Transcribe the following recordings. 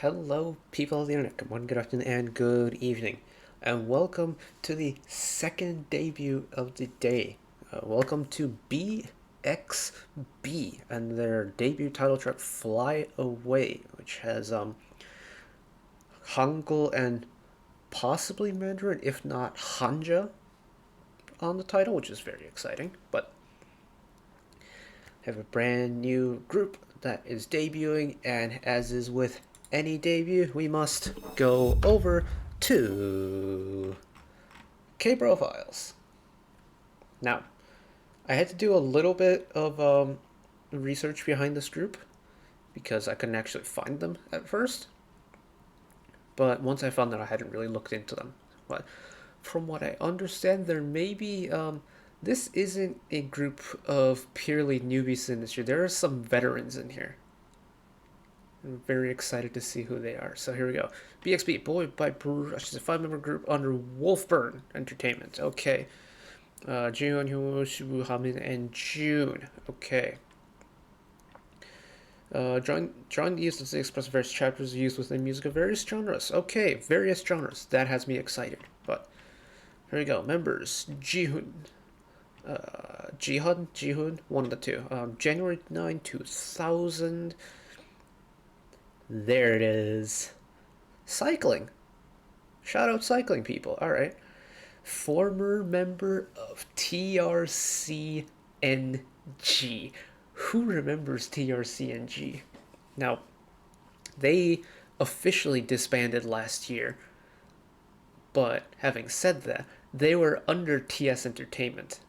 Hello, people of the internet. Good morning, good afternoon, and good evening, and welcome to the second debut of the day. Welcome to BXB and their debut title track "Fly Away," which has Hangul and possibly Mandarin, if not Hanja, on the title, which is very exciting. But have a brand new group that is debuting, and as is with any debut, we must go over to Kprofiles. Now, I had to do a little bit of research behind this group because I couldn't actually find them at first. But once I found that, I hadn't really looked into them. But from what I understand, there may be this isn't a group of purely newbies to the industry. There are some veterans in here. I'm very excited to see who they are. So here we go. BXB, Boy by Brush, is a 5-member group under Wolfburn Entertainment. Okay. Jihoon, Hyun, Shibu, Hamin, and June. Okay. Drawing the use of the express various chapters used within music of various genres. Okay, various genres. That has me excited. But here we go. Members: Jihoon, Jihoon, one of the two. January 9, 2000. There it is. Cycling. Shout out cycling people. All right. Former member of TRCNG. Who remembers TRCNG? Now, they officially disbanded last year. But having said that, they were under TS Entertainment.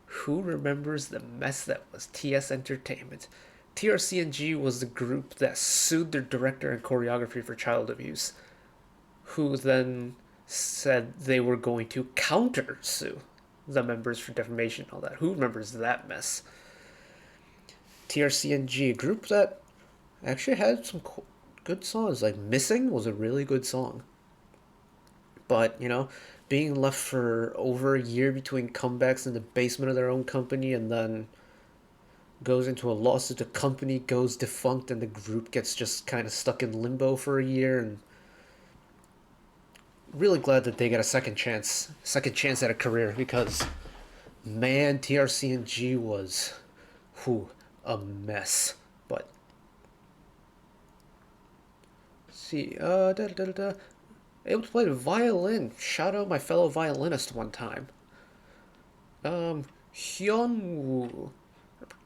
Who remembers the mess that was TS Entertainment? TRCNG was the group that sued their director and choreography for child abuse, who then said they were going to counter sue the members for defamation and all that. Who remembers that mess? TRCNG, a group that actually had some good songs, like Missing was a really good song. But, being left for over a year between comebacks in the basement of their own company and then goes into a lawsuit, the company goes defunct, and the group gets just kind of stuck in limbo for a year. And really glad that they got a second chance at a career, because man, TRCNG was a mess. But let's see, able to play the violin. Shout out my fellow violinist one time. Hyunwoo,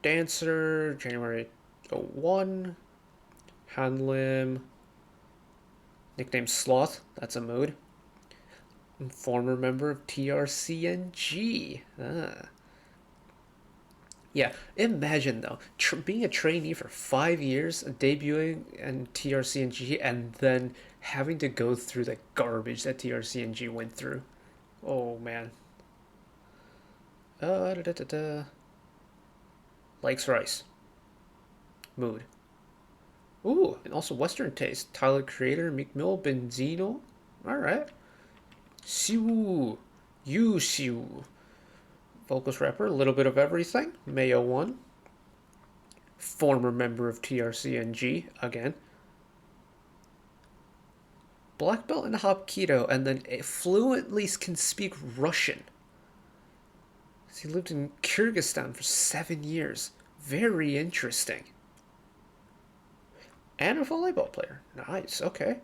dancer, January 01. Hanlim, nickname Sloth, that's a mood. Former member of TRCNG. Yeah, imagine though, being a trainee for 5 years, debuting in TRCNG, and then having to go through the garbage that TRCNG went through. Oh man. Likes rice. Mood. Ooh, and also Western taste. Tyler Creator, Meek Mill, Benzino. Alright. Siwoo. Yu Siwoo. Vocalist rapper, a little bit of everything. Mayo 1. Former member of TRCNG, again. Black belt in Hapkido, and then fluently can speak Russian. He lived in Kyrgyzstan for 7 years. Very interesting. And a volleyball player. Nice, okay.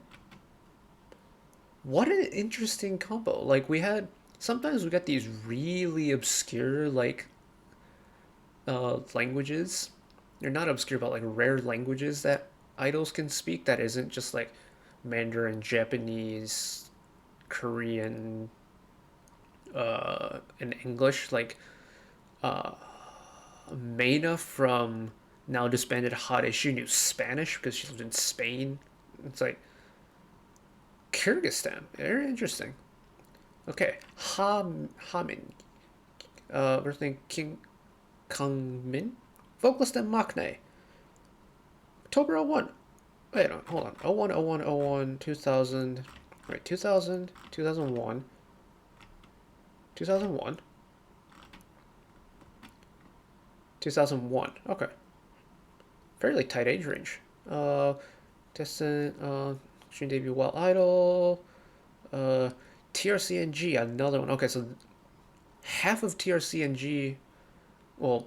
What an interesting combo. Like, sometimes we got these really obscure, languages. They're not obscure, but, rare languages that idols can speak that isn't just, Mandarin, Japanese, Korean, and English. Maina from now disbanded Hot Issue knew Spanish because she lived in Spain. It's like Kyrgyzstan. Very interesting. Okay, Hamin. We're thinking King Kang Min, vocalist and Maknae. October 01. Wait, no, hold on. 01, 2000. Right, 2000, 2001. 2001. 2001. Okay. Fairly tight age range. Descent, Extreme Debut, Wild Idol, TRCNG, another one. Okay, so half of TRCNG, well,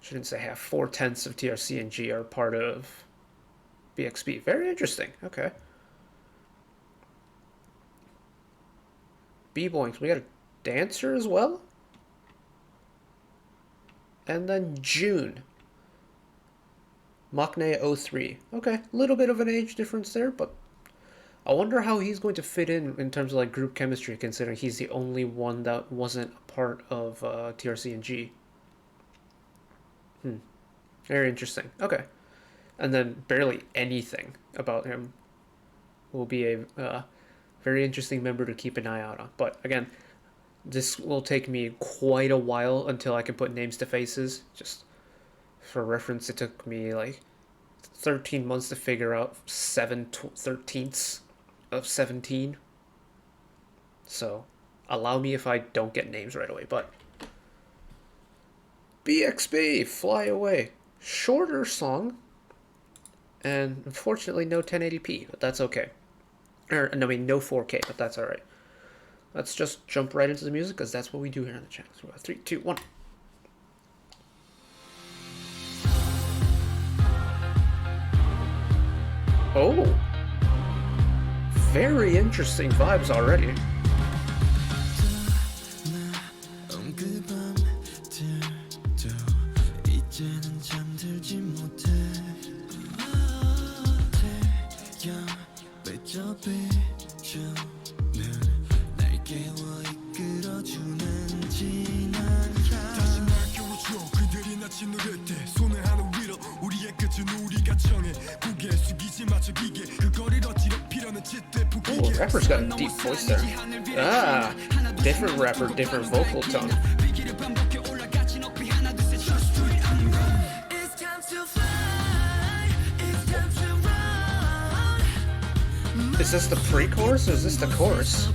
shouldn't say half, 4/10 of TRCNG are part of BXB. Very interesting. Okay. B-Boinks, we got a dancer as well? And then June. Maknae 03. Okay, a little bit of an age difference there, but I wonder how he's going to fit in terms of like group chemistry, considering he's the only one that wasn't a part of TRCNG. Very interesting. Okay. And then barely anything about him will be a very interesting member to keep an eye out on. But again, this will take me quite a while until I can put names to faces. Just for reference, it took me like 13 months to figure out 7/13 of 17. So allow me if I don't get names right away. But BXB, Fly Away. Shorter song. And unfortunately no 1080p, but that's okay. Or, no, I mean, no 4K, but that's alright. Let's just jump right into the music, because that's what we do here on the channel. So 3, 2, 1. Oh! Very interesting vibes already. Oh, rapper's got a deep voice there. Ah, different rapper, different vocal tone. Is this the pre-chorus or is this the chorus?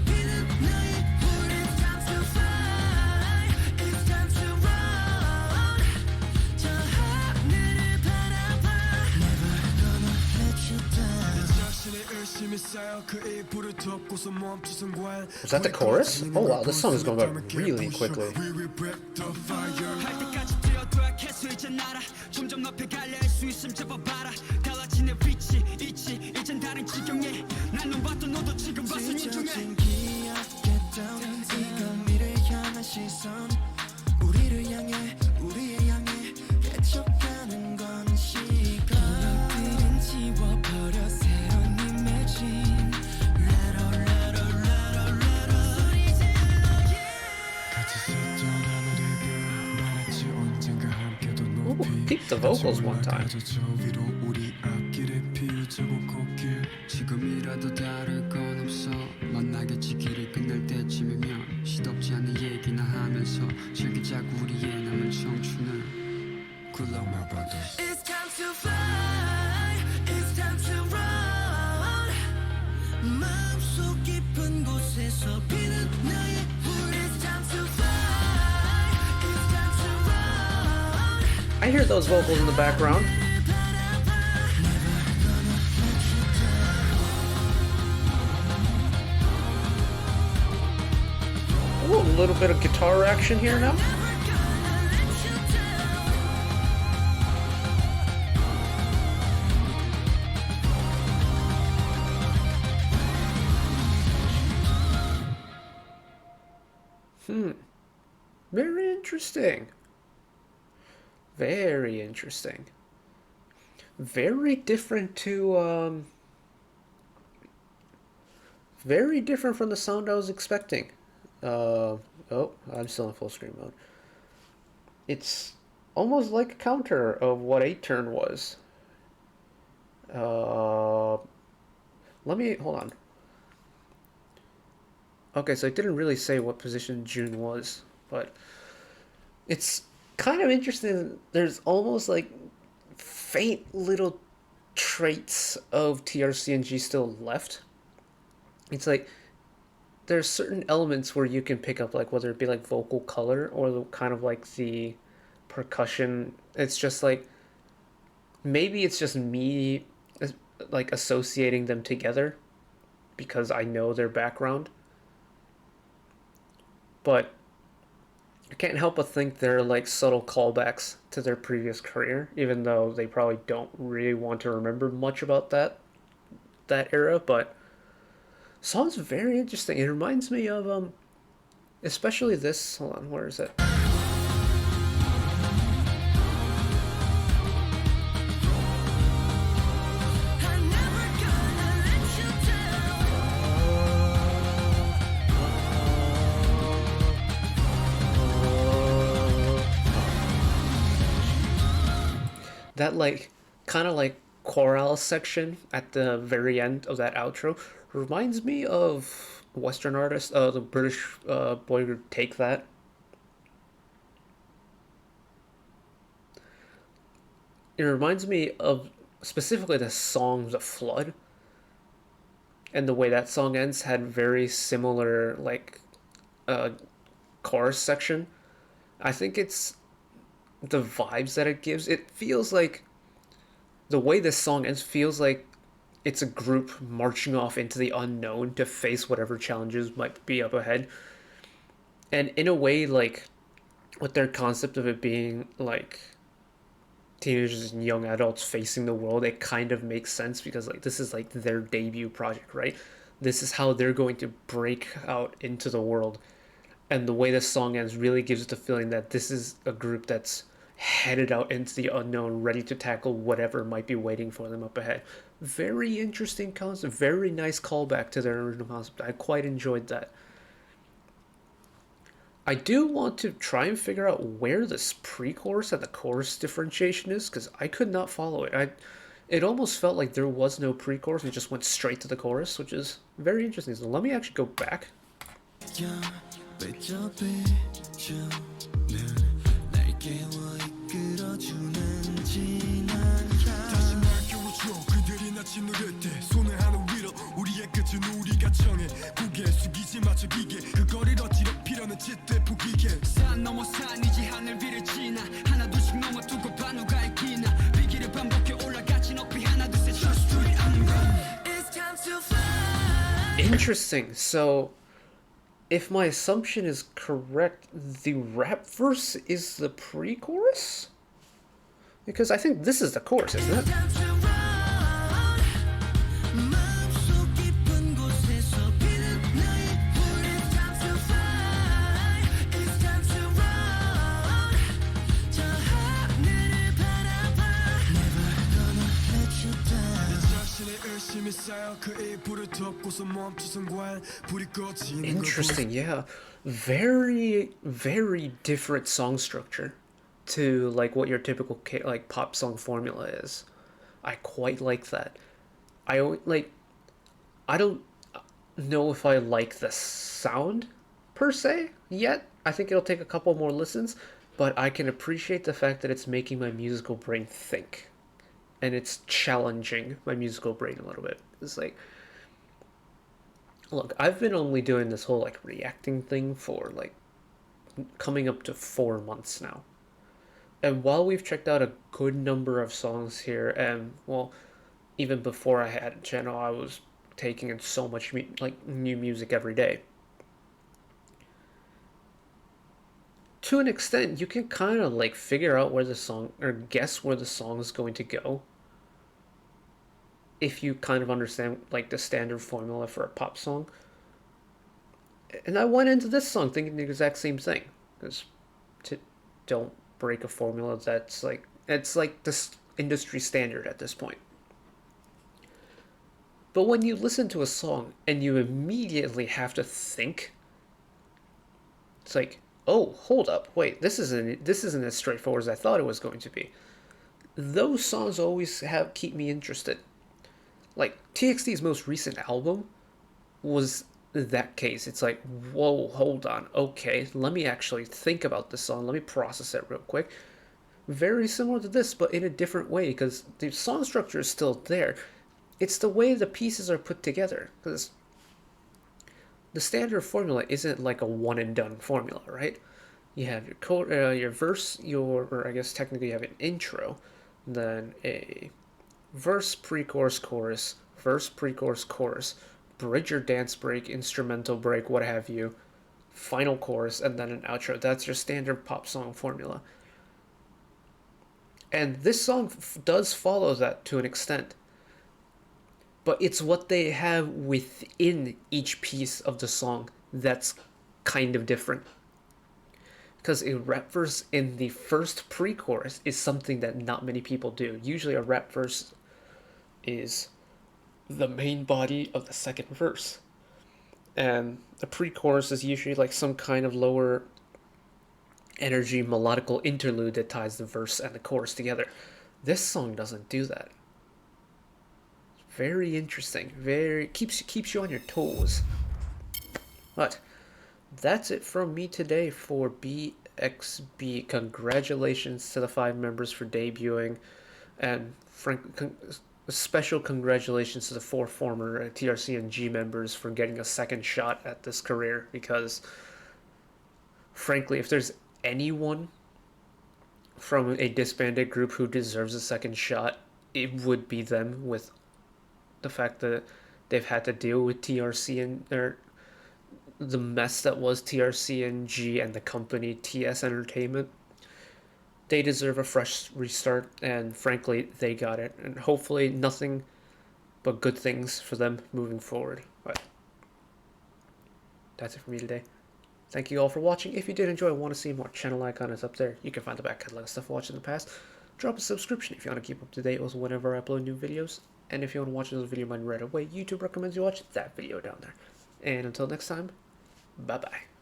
Was that the chorus? Oh wow, this song is going by really quickly. Ooh, peep the vocals one time. 지금이라도 다를 건 없어 만나겠지 길이 끝날 때쯤이면 시덥지 않은 얘기나 하면서 즐기자고 우리의 남은 청춘을 굴러나 봐도 It's time to fly It's time to run 마음속 깊은 곳에서 피는 나의 불 It's time to fly It's time to run I hear those vocals in the background. Ooh, a little bit of guitar action here now. Very interesting. Very interesting. Very different to, very different from the sound I was expecting. Oh, I'm still in full screen mode. It's almost like a counter of what 8-turn was. Let me, hold on. Okay, so it didn't really say what position June was, but it's kind of interesting. There's almost like faint little traits of TRCNG still left. It's like there's certain elements where you can pick up, like whether it be like vocal color or the kind of like the percussion. It's just like maybe it's just me, like associating them together because I know their background. But I can't help but think they're like subtle callbacks to their previous career, even though they probably don't really want to remember much about that era. But song's very interesting. It reminds me of especially this. Hold on, where is it? That like kind of like chorale section at the very end of that outro reminds me of Western artist, the British boy group Take That. It reminds me of specifically the song "The Flood," and the way that song ends had very similar like uh, chorus section. I think it's the vibes that it gives. It feels like the way this song ends feels like it's a group marching off into the unknown to face whatever challenges might be up ahead. And in a way, like with their concept of it being like teenagers and young adults facing the world, it kind of makes sense because like this is like their debut project, right? This is how they're going to break out into the world. And the way this song ends really gives it the feeling that this is a group that's headed out into the unknown, ready to tackle whatever might be waiting for them up ahead. Very interesting concept, very nice callback to their original concept. I quite enjoyed that. I do want to try and figure out where this pre-chorus and the chorus differentiation is because I could not follow it. It almost felt like there was no pre-chorus and it just went straight to the chorus, which is very interesting. So let me actually go back. Interesting. So if my assumption is correct, the rap verse is the pre-chorus? Because I think this is the chorus, isn't it? Interesting, yeah. Very, very different song structure to like what your typical like pop song formula is. I quite like that. Like I don't know if I like the sound per se yet. I think it'll take a couple more listens, but I can appreciate the fact that it's making my musical brain think. And it's challenging my musical brain a little bit. It's like, look, I've been only doing this whole like reacting thing for like coming up to 4 months now. And while we've checked out a good number of songs here, and well, even before I had a channel, I was taking in so much like new music every day. To an extent, you can kind of like figure out where the song or guess where the song is going to go if you kind of understand like the standard formula for a pop song. And I went into this song thinking the exact same thing, because don't break a formula that's like it's like this industry standard at this point. But when you listen to a song and you immediately have to think, it's like, oh, hold up, wait, this isn't as straightforward as I thought it was going to be. Those songs always keep me interested. Like TXT's most recent album was that case. It's like, whoa, hold on, okay, let me actually think about this song, let me process it real quick. Very similar to this, but in a different way, because the song structure is still there. It's the way the pieces are put together, because the standard formula isn't like a one and done formula, right? You have your verse, or I guess technically you have an intro, then a verse, pre-chorus, chorus, verse, pre-chorus, chorus, bridge or dance break, instrumental break, what have you, final chorus, and then an outro. That's your standard pop song formula. And this song does follow that to an extent. But it's what they have within each piece of the song that's kind of different. Because a rap verse in the first pre-chorus is something that not many people do. Usually a rap verse is the main body of the second verse. And the pre-chorus is usually like some kind of lower energy melodical interlude that ties the verse and the chorus together. This song doesn't do that. Very interesting. Very keeps you on your toes. But that's it from me today for BXB. Congratulations to the 5 members for debuting, and special congratulations to the 4 former TRCNG members for getting a second shot at this career, because frankly, if there's anyone from a disbanded group who deserves a second shot, it would be them, with the fact that they've had to deal with the mess that was TRCNG and the company TS Entertainment. They deserve a fresh restart, and frankly, they got it. And hopefully nothing but good things for them moving forward. But that's it for me today. Thank you all for watching. If you did enjoy and want to see more, channel icon is up there. You can find the back catalog of stuff watched in the past. Drop a subscription if you want to keep up to date with whenever I upload new videos. And if you want to watch this video right away, YouTube recommends you watch that video down there. And until next time, bye-bye.